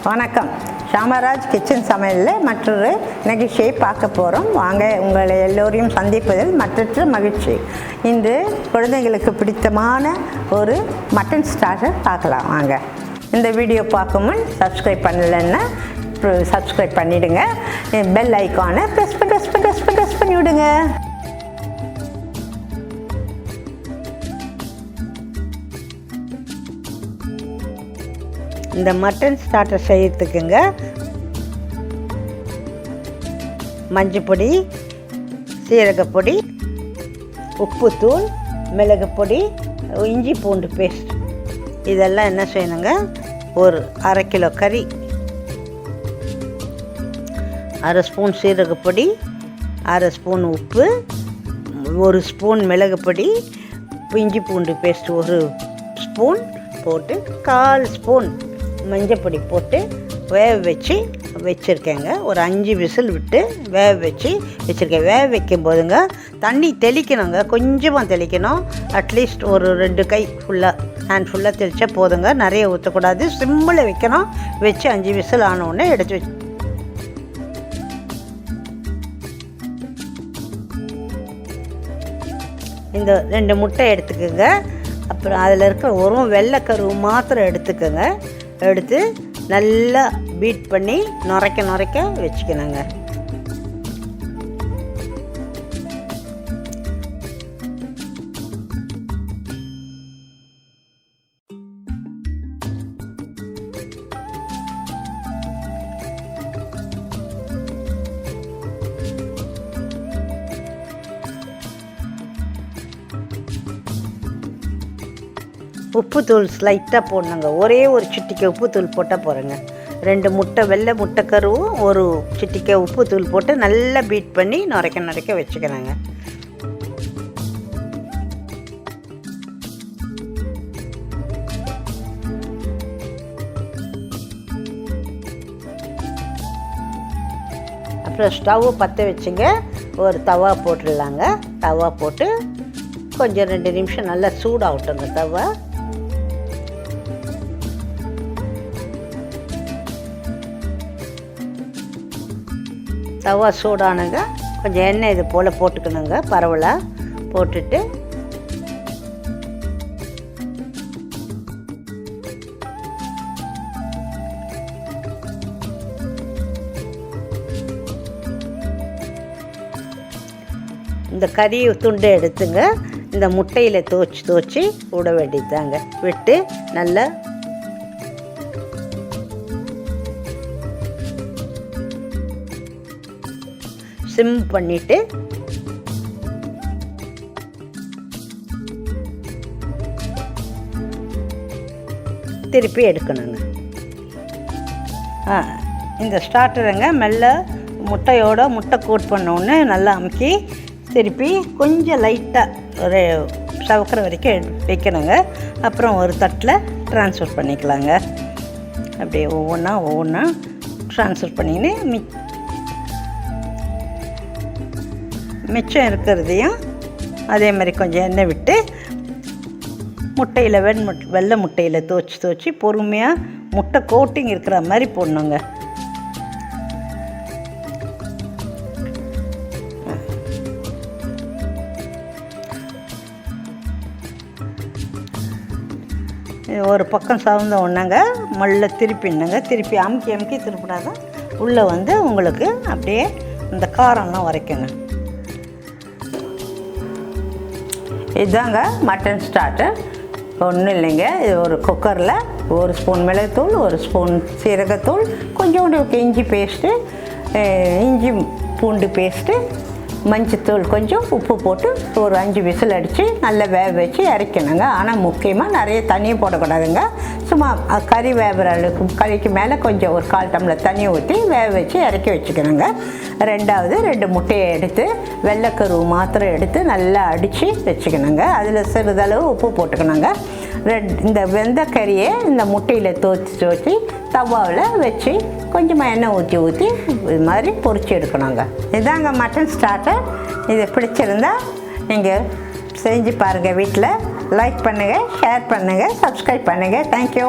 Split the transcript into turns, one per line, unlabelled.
வணக்கம். ஷாமராஜ் கிச்சன் சமையலில் மற்றொரு நிகழ்ச்சியை பார்க்க போகிறோம். வாங்க, உங்களை எல்லோரையும் சந்திப்பதில் மற்றற்ற மகிழ்ச்சி. இன்று குழந்தைங்களுக்கு பிடித்தமான ஒரு மட்டன் ஸ்டார்டர் பார்க்கலாம். வாங்க, இந்த வீடியோ பார்க்கும் முன் சப்ஸ்கிரைப் பண்ணலைன்னா சப்ஸ்கிரைப் பண்ணிவிடுங்க. பெல் ஐக்கானை ப்ரெஸ் பண்ணி விடுங்க. இந்த மட்டன் ஸ்டார்டர் செய்யறதுக்குங்க மஞ்சப்பொடி, சீரகப்பொடி, உப்புத்தூள், மிளகுப்பொடி, இஞ்சி பூண்டு பேஸ்ட் இதெல்லாம் என்ன செய்யணுங்க, ஒரு அரை கிலோ கறி, அரை ஸ்பூன் சீரகப்பொடி, அரை ஸ்பூன் உப்பு, ஒரு ஸ்பூன் மிளகுப்பொடி, இஞ்சி பூண்டு பேஸ்ட் ஒரு ஸ்பூன் போட்டு 1/4 ஸ்பூன் மஞ்சப்பொடி போட்டு வேக வச்சுருக்கேங்க. ஒரு 5 விசில் விட்டு வேக வச்சுருக்கேன். வேக வைக்கும் போதுங்க தண்ணி தெளிக்கணுங்க, கொஞ்சமாக தெளிக்கணும். அட்லீஸ்ட் ஒரு 2 கை ஃபுல்லாக, ஹேண்ட் ஃபுல்லாக தெளித்தா போதுங்க. நிறைய ஊற்றக்கூடாது, சிம்மில் வைக்கணும். வச்சு 5 விசில் ஆனவுடனே எடுத்து வச்சு இந்த 2 முட்டை எடுத்துக்கோங்க. அப்புறம் அதில் இருக்கிற ஒரு வெள்ளைக்கருவு மாத்திரம் எடுத்துக்கோங்க. எடுத்து நல்லா பீட் பண்ணி நுரைக்க வச்சுக்கணுங்க. உப்புத்தூள் ஸ்லைட்டாக போடணுங்க. ஒரே ஒரு சிட்டிக்கை உப்புத்தூள் போட்டால் போகிறேங்க. 2 முட்டை, வெள்ளை முட்டை கருவும் ஒரு சிட்டிக்கை உப்புத்தூள் போட்டு நல்லா பீட் பண்ணி நுரைக்க வச்சுக்கிறேங்க. அப்புறம் ஸ்டவ் பற்ற வச்சுங்க. ஒரு தவா போட்டுடலாங்க. தவா போட்டு கொஞ்சம் 2 நிமிஷம் நல்லா சூடாகட்டுங்க தவா. தவா சூடானுங்க. கொஞ்சம் எண்ணெய் இது போல் போட்டுக்கணுங்க. பரவலாக போட்டுட்டு இந்த கறி துண்டை எடுத்துங்க. இந்த முட்டையில் தோச்சி விட வேண்டியதாங்க. விட்டு நல்லா சிம் பண்ணிவிட்டு திருப்பி எடுக்கணுங்க. இந்த ஸ்டார்டருங்க மெல்ல முட்டை கோட் பண்ணோன்னு நல்லா அமுக்கி திருப்பி கொஞ்சம் லைட்டாக ஒரு சவக்கிற வரைக்கும் வைக்கணுங்க. அப்புறம் ஒரு தட்டில் ட்ரான்ஸ்ஃபர் பண்ணிக்கலாங்க. அப்படியே ஒவ்வொன்றா ட்ரான்ஸ்ஃபர் பண்ணிக்கின்னு மிச்சம் இருக்கிறதையும் அதே மாதிரி கொஞ்சம் எண்ணெய் விட்டு முட்டையில் வெள்ளை முட்டையில் தோச்சி பொறுமையாக முட்டை கோட்டிங் இருக்கிற மாதிரி போடணுங்க. ஒரு பக்கம் சவுந்த ஒன்றாங்க மல்ல திருப்பினுங்க. திருப்பி அமுக்கி திருப்பினாதான் உள்ளே வந்து உங்களுக்கு அப்படியே இந்த காரம்லாம் வரைக்குங்க. இதுதாங்க மட்டன் ஸ்டார்டர். ஒன்றும் இல்லைங்க. இது ஒரு குக்கரில் 1 ஸ்பூன் மிளகுத்தூள், 1 ஸ்பூன் சீரகத்தூள், கொஞ்சோண்டு இஞ்சி பேஸ்ட்டு, இஞ்சி பூண்டு பேஸ்ட்டு, மஞ்சத்தூள், கொஞ்சம் உப்பு போட்டு ஒரு 5 விசில் அடித்து நல்லா வேக வச்சு இறக்கணுங்க. ஆனால் முக்கியமாக நிறைய தண்ணியும் போடக்கூடாதுங்க. சும்மா கறி வேகிற அளவுக்கு, கறிக்கு மேலே கொஞ்சம் ஒரு 1/4 டம்ளர் தண்ணி ஊற்றி வேக வச்சு இறக்கி வச்சுக்கணுங்க. 2வது 2 முட்டையை எடுத்து வெள்ளைக்கருவு மாத்திரம் எடுத்து நல்லா அடித்து வச்சுக்கணுங்க. அதில் சிறிதளவு உப்பு போட்டுக்கணுங்க. இந்த வெந்த கறியை இந்த முட்டையில் தோச்சி தவாவில் வச்சு கொஞ்சமாக எண்ணெய் ஊற்றி இது மாதிரி பொரிச்சு எடுக்கணுங்க. இதாங்க மட்டன் ஸ்டார்டர். இது பிடிச்சிருந்தா நீங்கள் செஞ்சு பாருங்கள். வீட்டில் லைக் பண்ணுங்கள், ஷேர் பண்ணுங்கள், சப்ஸ்கிரைப் பண்ணுங்கள். தேங்க்யூ.